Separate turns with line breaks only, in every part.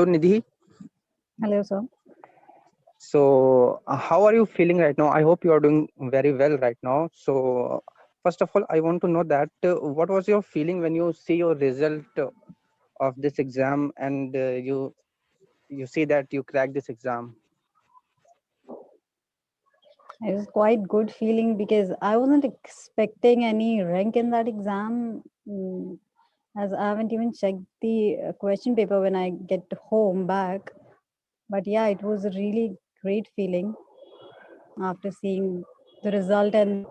Nidhi.
Hello, sir.
So, how are you feeling right now? I hope you are doing very well right now. So, first of all, I want to know that what was your feeling when you see your result of this exam and you see that you cracked this exam?
It was quite good feeling because I wasn't expecting any rank in that exam, as I haven't even checked the question paper when I get home back. But yeah, it was a really great feeling after seeing the result and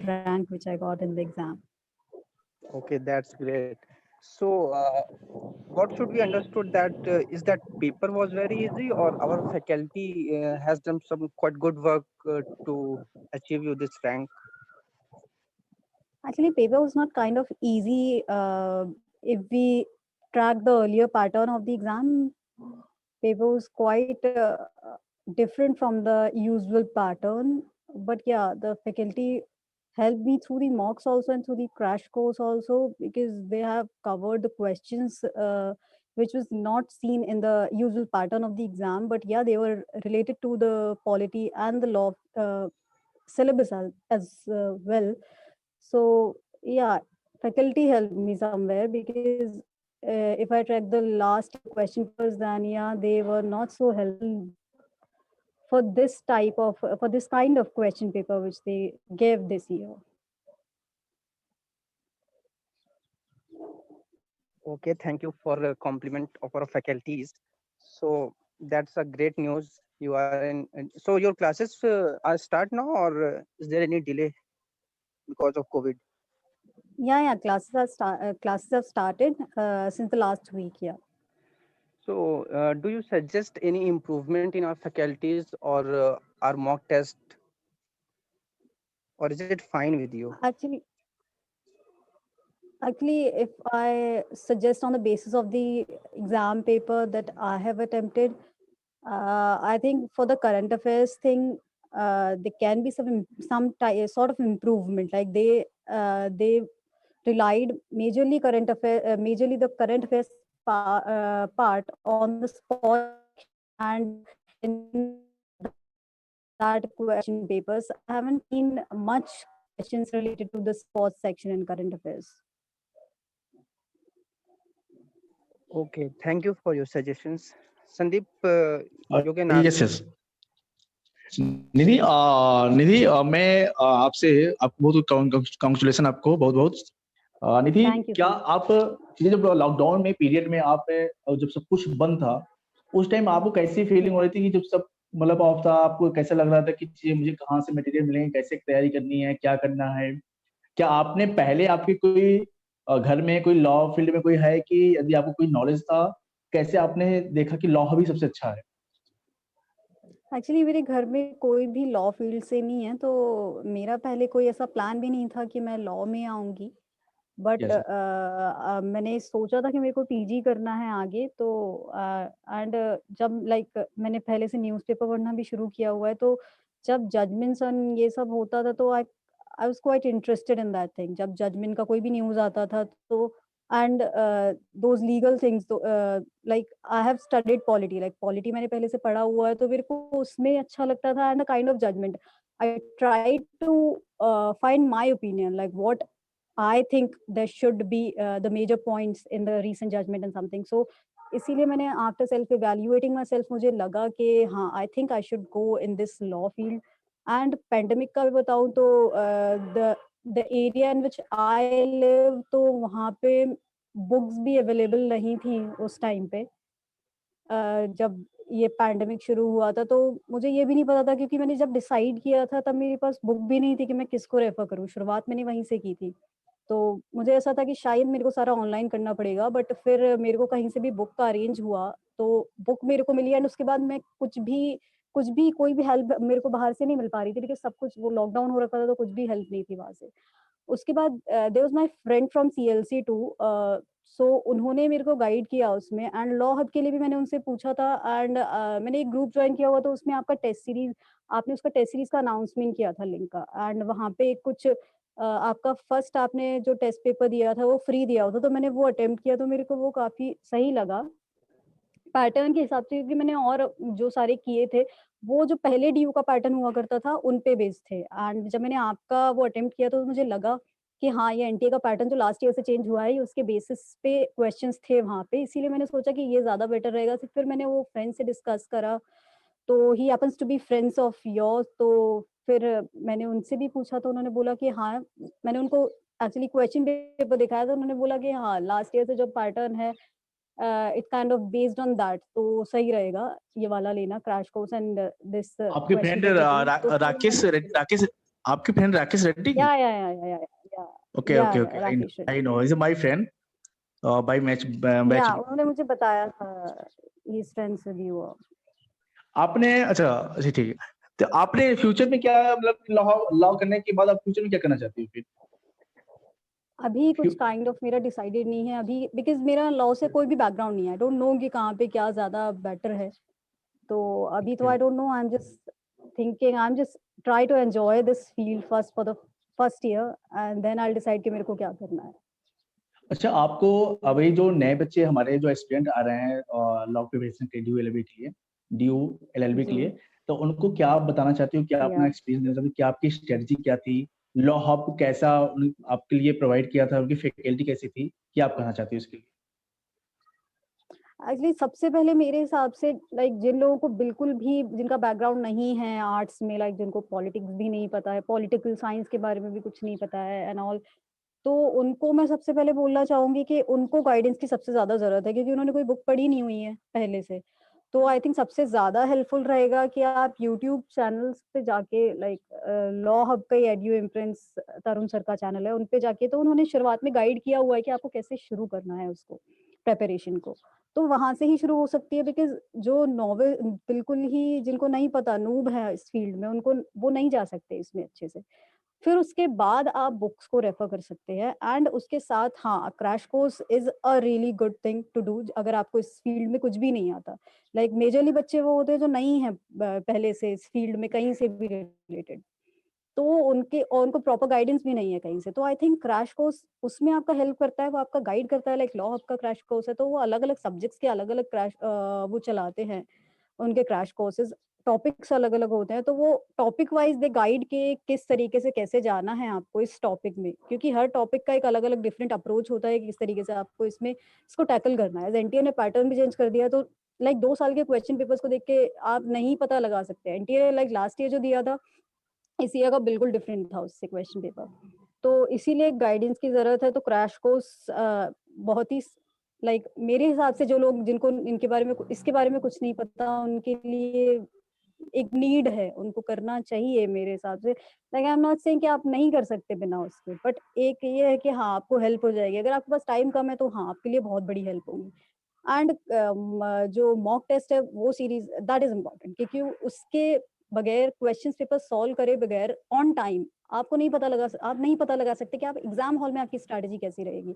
rank which I got in the exam.
Okay, that's great. So, what should we understood that is that paper was very easy, or our faculty has done some quite good work to achieve you this rank?
Actually, paper was not kind of easy. If we track the earlier pattern of the exam, paper was quite different from the usual pattern. But yeah, the faculty helped me through the mocks also and through the crash course also, because they have covered the questions which was not seen in the usual pattern of the exam. But yeah, they were related to the polity and the law syllabus as well. So yeah, faculty helped me somewhere, because if I track the last year question papers, then yeah, they were not so helpful for this type of for this kind of question paper which they gave this year.
Okay, thank you for the compliment of our faculties. So that's a great news. You are in. So your classes are start now, or is there any delay because of COVID?
Yeah, classes have started since the last week. Yeah.
So do you suggest any improvement in our faculties or our mock test, or is it fine with you?
Actually, Actually, if I suggest on the basis of the exam paper that I have attempted, I think for the current affairs thing, there can be sort of improvement. Like they relied majorly the current affairs part on the sport section, and in that question papers, I haven't seen much questions related to the sports section in current affairs.
Okay, thank you for your suggestions. Sandeep, you can
Yes,
ask.
yes. निधि निधि मैं आपसे आपको बहुत congratulation आपको बहुत बहुत निधि
Thank you
क्या
so much.
आप ये जब लॉकडाउन में पीरियड में आप जब सब कुछ बंद था उस टाइम आपको कैसी फीलिंग हो रही थी कि जब सब मतलब ऑफ था आपको कैसा लग रहा था कि मुझे कहाँ से मटेरियल मिलेंगे कैसे तैयारी करनी है क्या करना है क्या आपने पहले आपकी कोई घर में कोई लॉ फील्ड में कोई है कि यदि आपको कोई नॉलेज था कैसे आपने देखा कि लॉ भी सबसे अच्छा है
एक्चुअली मेरे घर में कोई भी लॉ फील्ड से नहीं है, तो मेरा पहले कोई ऐसा प्लान भी नहीं था कि मैं लॉ में आऊँगी। बट
यस
मैंने सोचा था कि मेरे को पीजी करना है आगे, तो एंड जब लाइक मैंने पहले से न्यूज़पेपर पढ़ना भी शुरू किया हुआ है, तो जब जजमेंट्स एंड ये सब होता था, तो I I was quite interested in that thing. जब जजमेंट का कोई भी न्यूज़ आता था, तो एंड दोज़ लीगल थिंग्स, तो like I have studied polity, like polity मैंने पहले से पढ़ा हुआ है, तो मेरे को उसमें अच्छा लगता था and the kind of judgement I try to find my opinion, like what I think there should be the major points in the recent judgment and something. So इसीलिए मैंने after self evaluating my self मुझे लगा कि हाँ I think I should go in this law field. And pandemic का भी बताऊँ तो the area in which I live, तो वहाँ पे बुक्स भी अवेलेबल नहीं थी उस टाइम पे। जब ये पैंडेमिक शुरू हुआ था, तो मुझे ये भी नहीं पता था, क्योंकि मैंने जब डिसाइड किया था तब मेरे पास बुक भी नहीं थी कि मैं किसको रेफर करूँ। शुरुआत मैंने वहीं से की थी। तो मुझे ऐसा था कि शायद मेरे को सारा ऑनलाइन करना पड़ेगा, बट फिर मेरे को कहीं से भी बुक का अरेंज हुआ, तो बुक मेरे को मिली। एंड उसके बाद मैं कुछ भी कोई भी हेल्प मेरे को बाहर से नहीं मिल पा रही थी, क्योंकि सब कुछ वो लॉकडाउन हो रखा था, तो कुछ भी हेल्प नहीं थी वहाँ से। उसके बाद there was my friend from CLC too, so उन्होंने मेरे को गाइड किया उसमें। एंड लॉ हब के लिए भी मैंने उनसे पूछा था। एंड मैंने एक ग्रुप जॉइन किया हुआ, तो उसमें आपने उसका टेस्ट सीरीज का अनाउंसमेंट किया था लिंक का। एंड वहाँ पे कुछ आपका फर्स्ट आपने जो टेस्ट पेपर दिया था वो फ्री दिया हुआ था, तो मैंने वो अटेम्प्ट किया, तो मेरे को वो काफ़ी सही लगा। पैटर्न के हिसाब से, क्योंकि मैंने और जो सारे किए थे वो जो पहले डीयू का पैटर्न हुआ करता था उन पे बेस्ड थे, एंड जब मैंने आपका वो अटेम्प्ट किया तो मुझे लगा कि हाँ, ये एनटीए का पैटर्न जो लास्ट ईयर से चेंज हुआ है उसके बेसिस पे क्वेश्चंस थे वहाँ पे, इसीलिए मैंने सोचा कि ये ज़्यादा बेटर रहेगा। फिर मैंने वो फ्रेंड से डिस्कस करा, तो he happens to be friends of yours, तो फिर मैंने उनसे भी पूछा तो उन्होंने बोला कि हाँ, मैंने उनको एक्चुअली क्वेश्चन पेपर दिखाया तो उन्होंने बोला कि हाँ, लास्ट ईयर से जो पैटर्न है it's kind of based on that, तो सही रहेगा ये वाला लेना क्रैश कोर्स एंड दिस
आपके
क्वेश्चन
फ्रेंड
पेपर भी। तो फिर
राकेश राकेश आपके फ्रेंड राकेश रेड्डी की?
या
okay okay okay,
Rakesh
I know, is my friend by match
या
मैच।
उन्होंने मुझे बताया था he is friends with you.
आपने अच्छा अच्छा ठीक है, तो आपने फ्यूचर में क्या मतलब लॉ करने के बाद आप फ्यूचर में क्या करना चाहती हो फिर?
अभी कुछ काइंड ऑफ मेरा डिसाइडेड नहीं है अभी, बिकॉज मेरा लॉ से कोई भी बैकग्राउंड नहीं है, आई डोंट नो कि कहाँ पे क्या ज्यादा बेटर है, तो अभी तो I don't know, I am just thinking, I am just try to enjoy this field first for the first year and then I will decide कि मेरे को क्या करना है।
अच्छा, आपको अभी जो नए बच्चे हमारे जो एस्पिरेंट आ रहे हैं लॉ प्रिपरेशन के ड्यू एलएलबी के लिए, ड्यू एलएलबी के
जी
लिए, तो उनको क्या आप बताना चाहती हो, क्या
या
अपना एक्सपीरियंस देना चाहती हो, क्या आपकी स्ट्रेटजी क्या थी, लॉ हब कैसा आपके लिए प्रोवाइड किया था, उनकी फैकल्टी कैसी थी, क्या आप कहना चाहती हो इसके लिए?
एक्चुअली सबसे पहले मेरे हिसाब से लाइक जिन लोगों को बिल्कुल भी जिनका बैकग्राउंड नहीं है आर्ट्स में, लाइक जिनको पॉलिटिक्स भी नहीं पता है, पॉलिटिकल साइंस के बारे में भी कुछ नहीं पता है एंड ऑल, तो उनको मैं सबसे पहले बोलना चाहूंगी कि उनको गाइडेंस की सबसे ज्यादा जरूरत है, क्योंकि उन्होंने कोई बुक पढ़ी नहीं हुई है पहले से। तो आई थिंक सबसे ज्यादा हेल्पफुल रहेगा कि आप यूट्यूब चैनल्स पे जाके, लाइक लॉ हब का ही एड्यू इम्प्रिंस तरुण सर का चैनल है, उन पे जाके तो उन्होंने शुरुआत में गाइड किया हुआ है कि आपको कैसे शुरू करना है उसको, प्रेपरेशन को, तो वहां से ही शुरू हो सकती है। बिकॉज जो नॉवेल बिल्कुल ही जिनको नहीं पता, नूब है इस फील्ड में, उनको वो नहीं जा सकते इसमें अच्छे से। फिर उसके बाद आप बुक्स को रेफर कर सकते हैं एंड उसके साथ हाँ, crash course is a really good thing to do अगर आपको इस फील्ड में कुछ भी नहीं आता। लाइक मेजरली बच्चे वो होते हैं जो नहीं है पहले से इस फील्ड में कहीं से भी रिलेटेड, तो उनके और उनको प्रॉपर गाइडेंस भी नहीं है कहीं से, तो आई थिंक क्रैश कोर्स उसमें आपका हेल्प करता है, वो आपका गाइड करता है। लाइक लॉ आपका क्रैश कोर्स है तो वो अलग अलग सब्जेक्ट्स के अलग अलग क्रैश वो चलाते हैं उनके क्रैश कोर्सेज, टॉपिक्स अलग अलग होते हैं, तो वो टॉपिक वाइज दे गाइड के किस तरीके से कैसे जाना है आपको इस टॉपिक में, क्योंकि हर टॉपिक का एक अलग अलग डिफरेंट अप्रोच होता है कि किस तरीके से आपको इसमें इसको टैकल करना है। एनटीए ने पैटर्न भी चेंज कर दिया, तो लाइक 2 साल के क्वेश्चन पेपर्स को देख के आप नहीं पता लगा सकते। एनटीए लाइक लास्ट ईयर जो दिया था इस ईयर का बिल्कुल डिफरेंट था उससे क्वेश्चन पेपर, तो इसीलिए गाइडेंस की जरूरत है। तो क्रैश कोर्स बहुत ही लाइक मेरे हिसाब से जो लोग जिनको इनके बारे में इसके बारे में कुछ नहीं पता उनके लिए एक नीड है, उनको करना चाहिए मेरे हिसाब से। Like I am not saying कि आप नहीं कर सकते बिना उसके, बट एक ये है कि हाँ, आपको हेल्प हो जाएगी। अगर आपके पास टाइम कम है तो हाँ, आपके लिए बहुत बड़ी हेल्प होगी। एंड जो मॉक टेस्ट है वो सीरीज दैट इज इम्पोर्टेंट, क्योंकि उसके बगैर क्वेश्चन पेपर सॉल्व करे बगैर ऑन टाइम आपको नहीं पता लगा, आप नहीं पता लगा सकते कि आप एग्जाम हॉल में आपकी स्ट्रैटेजी कैसी रहेगी,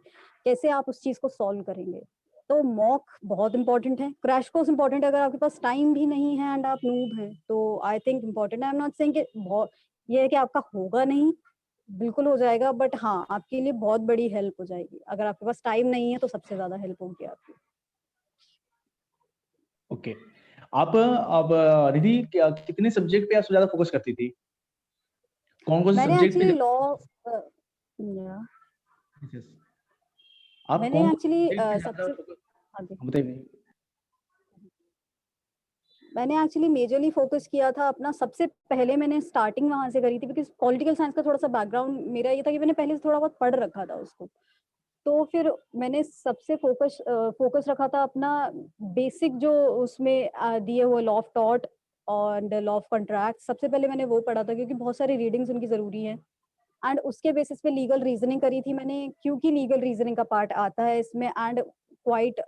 कैसे आप उस चीज को सॉल्व करेंगे। तो मॉक बहुत इंपॉर्टेंट है, क्रैश कोर्स इंपॉर्टेंट है अगर आपके पास टाइम भी नहीं है एंड आप नूब हैं, तो आई थिंक इम्पोर्टेंट है। आई एम नॉट सेइंग कि बहुत ये है कि आपका होगा नहीं, बिल्कुल हो जाएगा, बट हाँ, आपके लिए बहुत बड़ी हेल्प हो जाएगी। अगर आपके पास टाइम नहीं है तो सबसे ज्यादा हेल्प होगी आपकी।
ओके, आप अब रिधि कितने सब्जेक्ट पे आप सबसे ज्यादा फोकस करती थी, कौन कौन से
मैंने
सब्जेक्ट
एक्चुअली
पे?
Law
Yes. आप
मैंने
कौन कौन
एक्चुअली
सब्जेक्ट पे ज्यादा
सबसे
फोकस?
हाँ जी,
बताइए।
मैंने एक्चुअली मेजरली फोकस किया था अपना, सबसे पहले मैंने स्टार्टिंग वहां से करी थी, बिकॉज पॉलिटिकल साइंस का थोड़ा सा बैकग्राउंड मेरा ये था कि मैंने पहले से थोड़ा बहुत पढ़ रखा था उसको, तो फिर मैंने सबसे फोकस रखा था अपना बेसिक जो उसमें दिए हुए लॉ ऑफ टॉर्ट और लॉ ऑफ कॉन्ट्रैक्ट, सबसे पहले मैंने वो पढ़ा था क्योंकि बहुत सारी रीडिंग्स उनकी जरूरी है। एंड उसके बेसिस पे लीगल रीजनिंग करी थी मैंने, क्योंकि लीगल रीजनिंग का पार्ट आता है इसमें एंड क्वाइट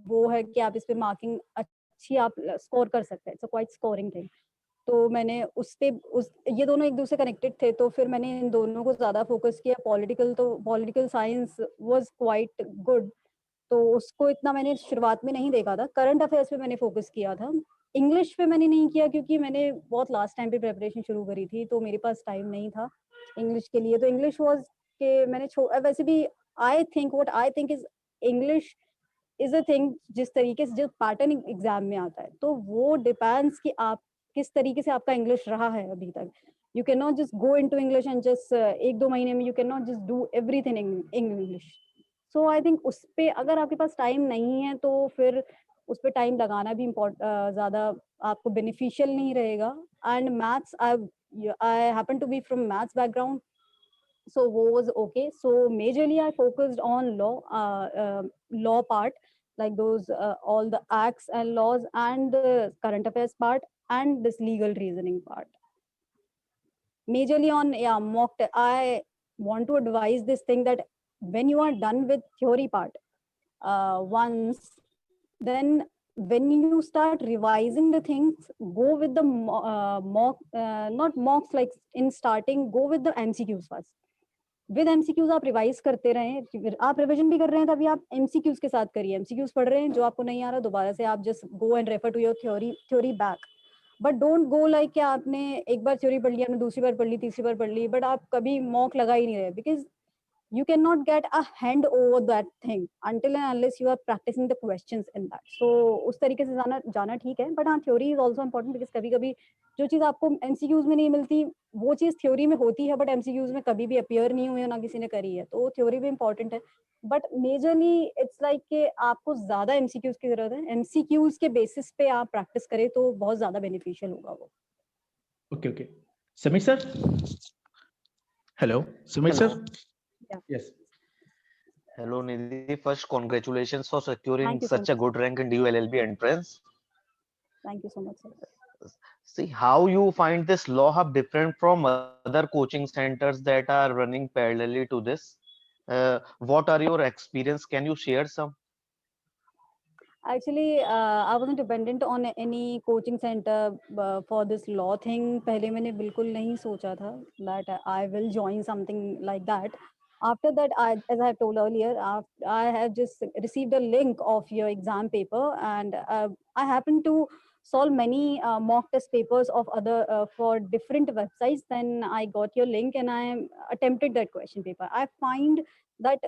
वो है कि आप इस पे मार्किंग अच्छी आप स्कोर कर सकते हैं, इट्स क्वाइट स्कोरिंग थिंग। तो मैंने उस पे ये दोनों एक दूसरे कनेक्टेड थे, तो फिर मैंने इन दोनों को ज्यादा फोकस किया। पॉलिटिकल तो political science was quite good, तो उसको इतना मैंने शुरुआत में नहीं देखा था। करंट अफेयर्स पे मैंने फोकस किया था, इंग्लिश पे मैंने नहीं किया क्योंकि मैंने बहुत लास्ट टाइम पे प्रेपरेशन शुरू करी थी, तो मेरे पास टाइम नहीं था इंग्लिश के लिए। तो इंग्लिश वाज के मैंने वैसे भी I think what I think is English is a thing जिस तरीके से जो पैटर्न एग्जाम में आता है, तो वो डिपेंड्स कि आप किस तरीके से आपका इंग्लिश रहा है अभी तक. You cannot just go into English and just एक दो महीने में you cannot just do everything in English. So I think उस पे अगर आपके पास टाइम नहीं है तो फिर उस पे टाइम लगाना भी ज़्यादा आपको बेनिफिशियल नहीं रहेगा. And maths, I happen to be from maths background, so वो was okay. So majorly I focused on law part, like those all the acts and laws and the current affairs part and this legal reasoning part. Majorly on mock test. I want to advise this thing that when you are done with theory part once, then when you start revising the things, go with the mock, not mocks like in starting, go with the MCQs first. With MCQs आप revise करते रहें, आप revision भी कर रहे हैं तभी आप एमसीक्यूज के साथ करिए. एमसीक्यूज पढ़ रहे हैं, जो आपको नहीं आ रहा दोबारा से आप just go and refer to your theory back. But don't go like कि आपने एक बार थ्योरी पढ़ लिया, आपने दूसरी बार पढ़ ली, तीसरी बार पढ़ ली, बट आप कभी मॉक लगा ही नहीं रहे. Because you cannot get a hand over that thing until and unless you are practicing the questions in that. So उस तरीके से जाना ठीक है. But हाँ, theory is also important because कभी-कभी जो चीज़ आपको MCQs में नहीं मिलती, वो चीज़ theory में होती है, but MCQs में कभी भी appear नहीं हुई है, ना किसी ने करी है. तो theory भी important है. But majorly it's like कि आपको ज़्यादा MCQs की जरूरत है. MCQs के basis पे आप practice करें तो बहुत ज़्यादा beneficial होगा वो.
Okay. Samir sir? Hello, Samir sir?
Yeah.
Yes.
Hello Nidhi, first congratulations for securing
Thank you so
such a good rank in DU LLB entrance.
Thank you so much, sir.
See, how you find this law hub different from other coaching centers that are running parallelly to this? What are your experience? Can you share some?
Actually, I wasn't dependent on any coaching center for this law thing. पहले मैंने बिल्कुल नहीं सोचा था that I will join something like that. After that, as I have told earlier, I have just received a link of your exam paper, and I happen to solve many mock test papers of other for different websites. Then I got your link and I attempted that question paper. I find that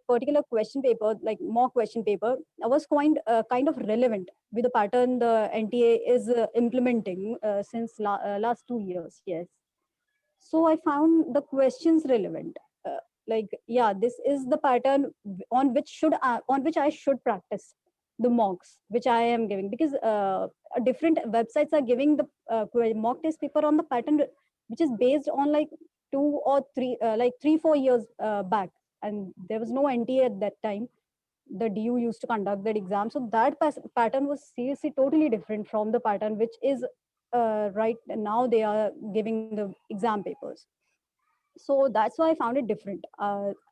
particular question paper, like mock question paper, was kind of relevant with the pattern the NTA is implementing since last 2 years. Yes. So I found the questions relevant. Like, yeah, this is the pattern on which I should practice the mocks which I am giving, because different websites are giving the mock test paper on the pattern which is based on like 3-4 years back, and there was no NTA at that time. The DU used to conduct that exam, so that pattern was seriously totally different from the pattern which is right now they are giving the exam papers. So that's why I found it different,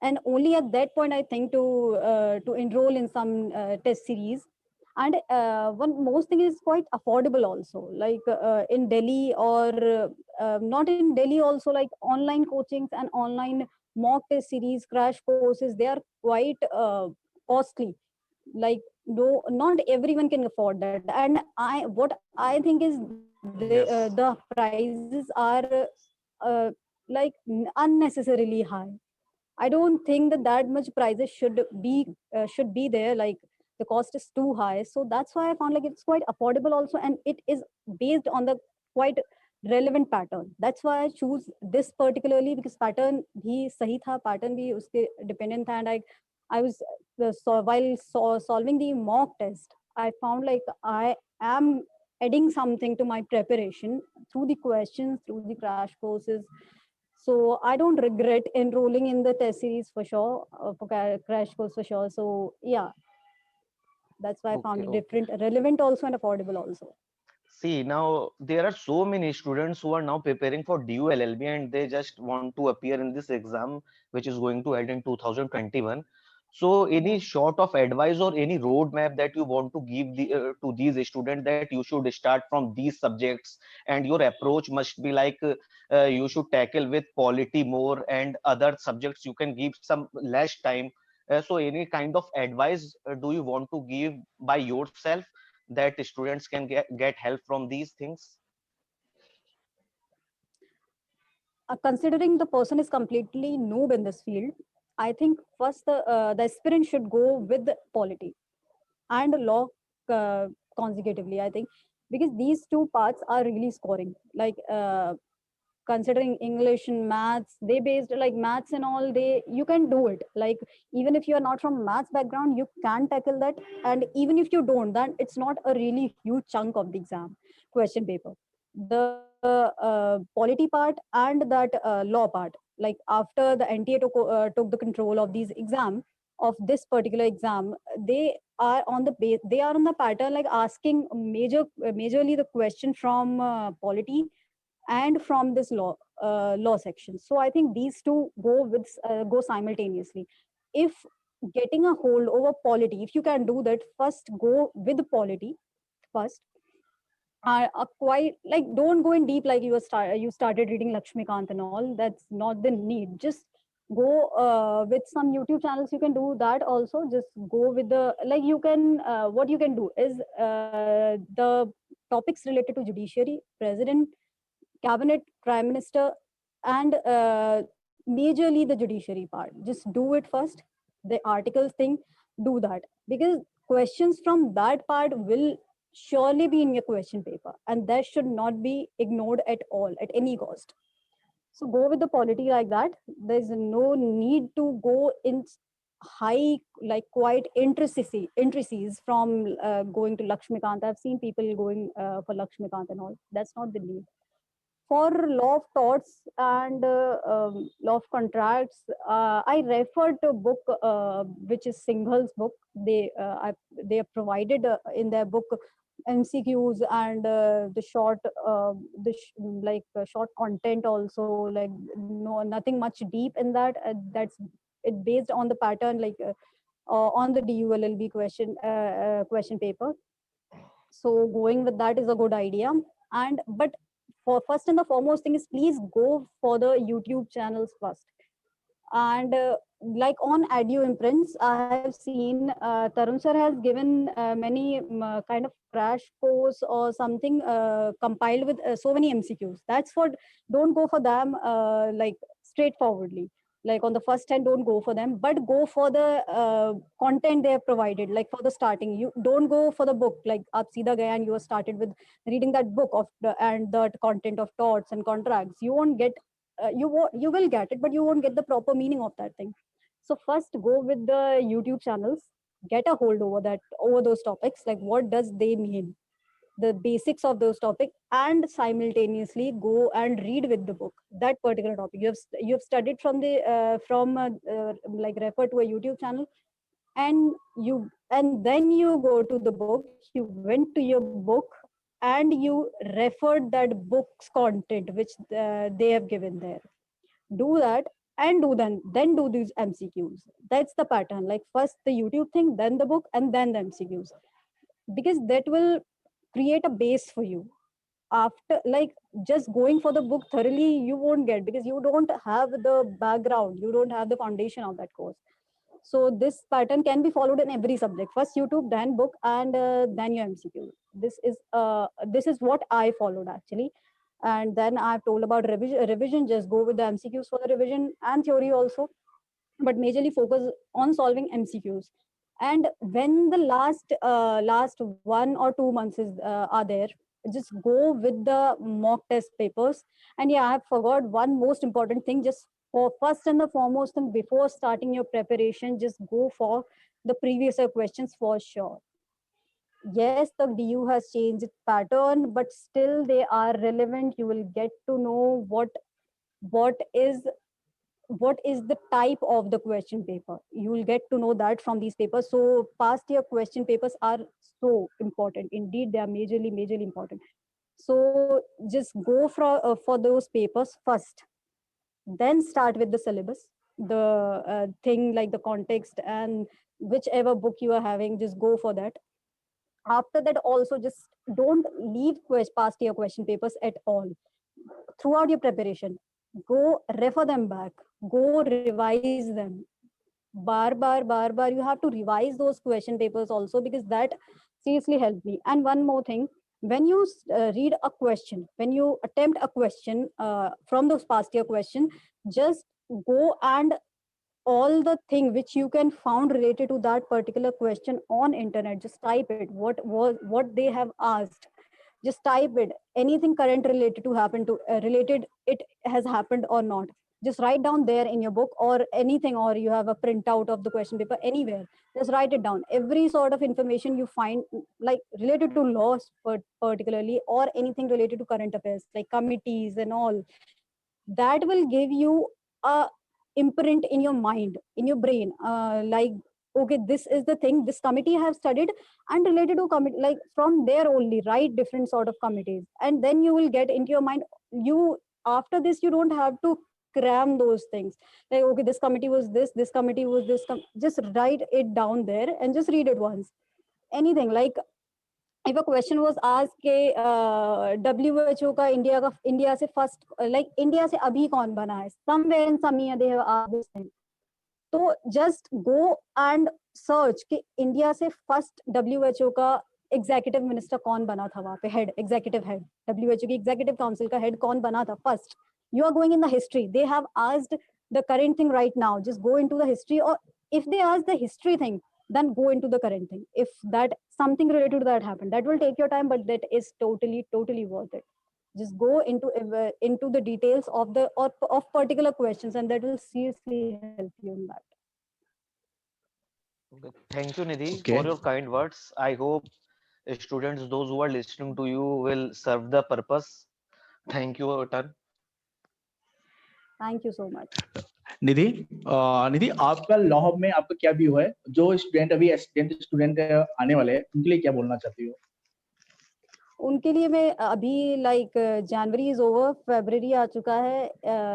and only at that point I think to enroll in some test series. And one most thing is quite affordable also, like in Delhi or not in Delhi also, like online coachings and online mock test series, crash courses, they are quite costly. Like, no, not everyone can afford that. And what I think is
Yes.
the prices are uh, like unnecessarily high. I don't think that much prices should be there. Like, the cost is too high. So that's why I found like it's quite affordable also, and it is based on the quite relevant pattern. That's why I choose this particularly, because pattern bhi sahi tha, pattern bhi uske dependent tha, and I was while solving the mock test, I found like I am adding something to my preparation through the questions, through the crash courses. So I don't regret enrolling in the test series for sure, for crash course for sure. So yeah, that's why I found it
Okay.
different, relevant also, and affordable also.
See, now there are so many students who are now preparing for DU LLB and they just want to appear in this exam, which is going to end in 2021. So, any
Yeah.
short of advice or any roadmap that you want to give to these students that you should start from these subjects, and your approach must be like you should tackle with polity more and other subjects you can give some less time. So, any kind of advice do you want to give by yourself that students can get help from these things?
Considering the person is completely noob in this field, I think first the aspirant should go with the polity. and law consecutively, I think, because these two parts are really scoring. Like considering English and maths, they based like maths and all, they you can do it. Like even if you are not from maths background, you can tackle that. And even if you don't, then it's not a really huge chunk of the exam question paper. The polity part and that law part, like after the NTA took the control of these exam, of this particular exam, they are on the they are on the pattern, like asking majorly the question from polity and from this law section. So I think these two go simultaneously. If getting a hold over polity, if you can do that, first go with polity first. Quite like, don't go in deep like you started reading Lakshmikant and all. That's not the need. Just go with some YouTube channels. You can do that also. Just go with the, like, you can what you can do is the topics related to judiciary, president, cabinet, prime minister, and majorly the judiciary part. Just do it first. The articles thing, do that, because questions from that part will surely be in your question paper, and that should not be ignored at all at any cost. So go with the polity like that. There's no need to go in high, like quite intricacies from going to Lakshmikant. I've seen people going for Lakshmikant and all. That's not the need. For law of torts and law of contracts, I referred to a book which is Singhal's book. They have provided in their book MCQs and the short short content also, like no nothing much deep in that. That's it based on the pattern, like on the DULLB question paper. So going with that is a good idea. And but for first and the foremost thing is, please go for the YouTube channels first. And like on Edu Imprints, I have seen Tarun sir has given many kind of crash course or something compiled with so many MCQs. That's what, don't go for them like straightforwardly. Like on the first hand, don't go for them, but go for the content they have provided. Like for the starting, you don't go for the book like Aap Seedha Gaya and you are started with reading that book of and the content of torts and contracts. You won't get you will get it, but you won't get the proper meaning of that thing. So first go with the YouTube channels, get a hold over those topics, like what does they mean, the basics of those topics, and simultaneously go and read with the book that particular topic. You have studied from the like refer to a YouTube channel, and then you go to the book, you went to your book, and you referred that book's content which they have given there. Do that, and then do these MCQs. That's the pattern. Like first the YouTube thing, then the book, and then the MCQs, because that will create a base for you. After, like, just going for the book thoroughly, you won't get, because you don't have the background, you don't have the foundation of that course. So this pattern can be followed in every subject. First YouTube, then book, and then your MCQ. This is what I followed actually. And then I've told about revision. Just go with the MCQs for the revision and theory also, but majorly focus on solving MCQs. And when the last 1 or 2 months are there, just go with the mock test papers. And yeah, I forgot one most important thing. Just for first and the foremost thing, before starting your preparation, just go for the previous year questions for sure. Yes, the DU has changed its pattern, but still they are relevant. You will get to know what is the type of the question paper. You will get to know that from these papers. So past year question papers are so important. Indeed, they are majorly important. So just go for those papers first, then start with the syllabus, the thing like the context, and whichever book you are having, just go for that. After that also, just don't leave past year question papers at all. Throughout your preparation, go refer them back, go revise them. Bar, you have to revise those question papers also, because that seriously helped me. And one more thing, when you read a question, when you attempt a question from those past year question, just go and all the thing which you can found related to that particular question on internet. Just type it, what they have asked. Just type it, anything current related to happen to related it has happened or not. Just write down there in your book or anything, or you have a printout of the question paper anywhere. Just write it down. Every sort of information you find, like related to laws particularly, or anything related to current affairs like committees and all, that will give you a imprint in your mind, in your brain, like, okay, this is the thing this committee have studied, and related to committee, like from there only write different sort of committees, and then you will get into your mind. You, after this, you don't have to cram those things, like, okay, this committee was this committee was this just write it down there and just read it once. Anything like, if a question was asked के WHO का India से first, like India से अभी कौन बना है, somewhere in some year they have asked this thing, तो just go and search कि इंडिया से फर्स्ट WHO का एग्जीक्यूटिव मिनिस्टर कौन बना था वहां पे, हेड, एग्जीक्यूटिव हेड, WHO की एग्जीक्यूटिव काउंसिल का हेड कौन बना था first. You are going in the history. They have asked the current thing right now. Just go into the history, or if they ask the history thing, then go into the current thing. If that something related to that happened, that will take your time, but that is totally worth it. Just go into the details of the of particular questions, and that will seriously help you in that.
Okay. Thank you, Nidhi,
Okay.
for your kind words. I hope students, those who are listening to you, will serve the purpose. Thank you, Tan.
Thank you so much.
निधि, निधि, आपका law hub में आपका क्या view है? जो student अभी aspirant student आने वाले हैं, उनके लिए क्या बोलना चाहती हो?
उनके लिए मैं अभी, like January is over, February आ चुका है,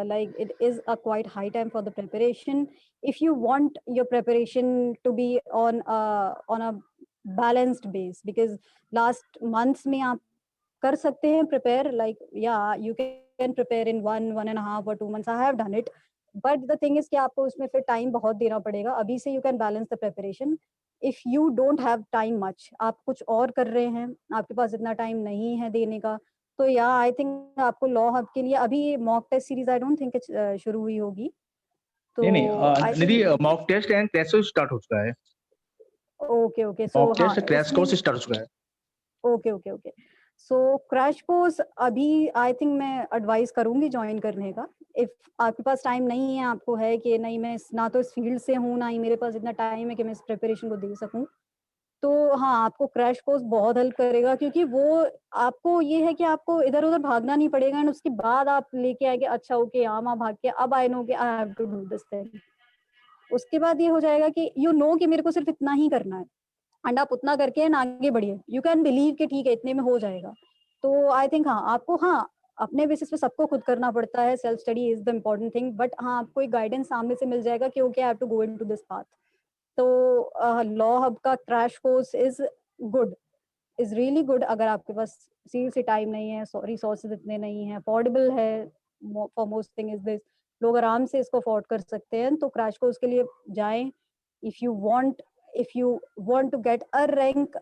like it is a quite high time for the preparation. If you want your preparation to be on a balanced base, because last months में आप कर सकते हैं प्रिपेयर, लाइक या you can prepare in 1.5 or 2 months. I have done it, but the thing is कि आपको उसमें फिर टाइम बहुत देना पड़ेगा. अभी से you can balance the preparation. If you don't have time much, आप कुछ और कर रहे हैं, आपके पास इतना टाइम नहीं है देने का, तो या आई थिंक आपको लॉ हब के लिए अभी mock test series I don't think शुरू हुई होगी. तो
नहीं, Nidhi, mock test and crash course start हो चुका है.
Okay, so
mock test crash course start हो चुका है.
ओके. सो क्रैश कोर्स अभी आई थिंक मैं एडवाइस करूंगी ज्वाइन करने का. इफ आपके पास टाइम नहीं है, आपको है कि नहीं मैं ना तो इस फील्ड से हूँ, ना ही मेरे पास इतना टाइम है कि मैं इस प्रिपरेशन को दे सकूं, तो हाँ, आपको क्रैश कोर्स बहुत हेल्प करेगा, क्योंकि वो आपको ये है कि आपको इधर उधर भागना नहीं पड़ेगा, एंड उसके बाद आप लेके आएंगे, अच्छा ओके यहाँ वहाँ भाग के अब आई नो कि I have to do this thing. उसके बाद ये हो जाएगा कि यू नो कि मेरे को सिर्फ इतना ही करना है, एंड आप उतना करके एंड आगे बढ़िए. यू कैन बिलीव कि ठीक है इतने में हो जाएगा. तो आई थिंक हाँ, आपको अपने बेसिस पे सबको खुद करना पड़ता है. Self study is the important thing, but हाँ, आपको एक गाइडेंस सामने से मिल जाएगा कि okay I have to go into this path. तो लॉ हब का crash course is really good. अगर आपके पास सीरियसली टाइम नहीं है, रिसोर्सेज इतने नहीं है, अफोर्डेबल है, for most thing is this, लोग आराम से इसको अफोर्ड कर सकते हैं, तो क्रैश कोर्स के लिए जाएं. If you want to get a rank,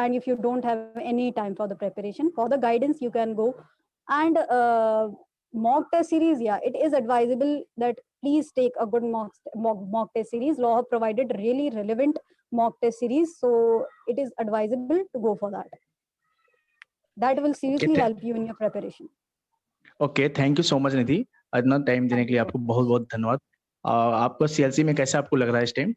and if you don't have any time for the preparation, for the guidance you can go. And mock test series, yeah, it is advisable that please take a good mock test series. Law have provided really relevant mock test series, so it is advisable to go for that. That will seriously help you in your preparation.
Okay, thank you so much Nidhi. इतना time देने के लिए आपको बहुत बहुत धन्यवाद. आपको CLC में कैसा आपको लग रहा है इस टाइम?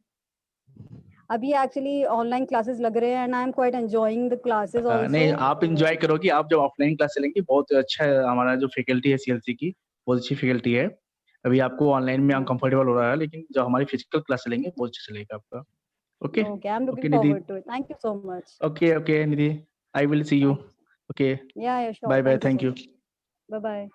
अभी एक्चुअली ऑनलाइन क्लासेस लग रहे हैं, and I am quite enjoying the classes also.
नहीं, आप एंजॉय करोगे. आप जब ऑफलाइन क्लास चलेंगे, बहुत अच्छा है. हमारा जो फैकल्टी है सीएलसी की, बहुत अच्छी फैकल्टी है. अभी आपको ऑनलाइन में अनकंफर्टेबल हो रहा है, लेकिन जब हमारी फिजिकल क्लास चलेंगे बहुत अच्छा चलेगा आपका. Okay,
I am looking forward to it. Thank you so much.
Okay Nidhi, I will see you. Okay,
yeah sure.
Bye bye, thank you.
Bye bye.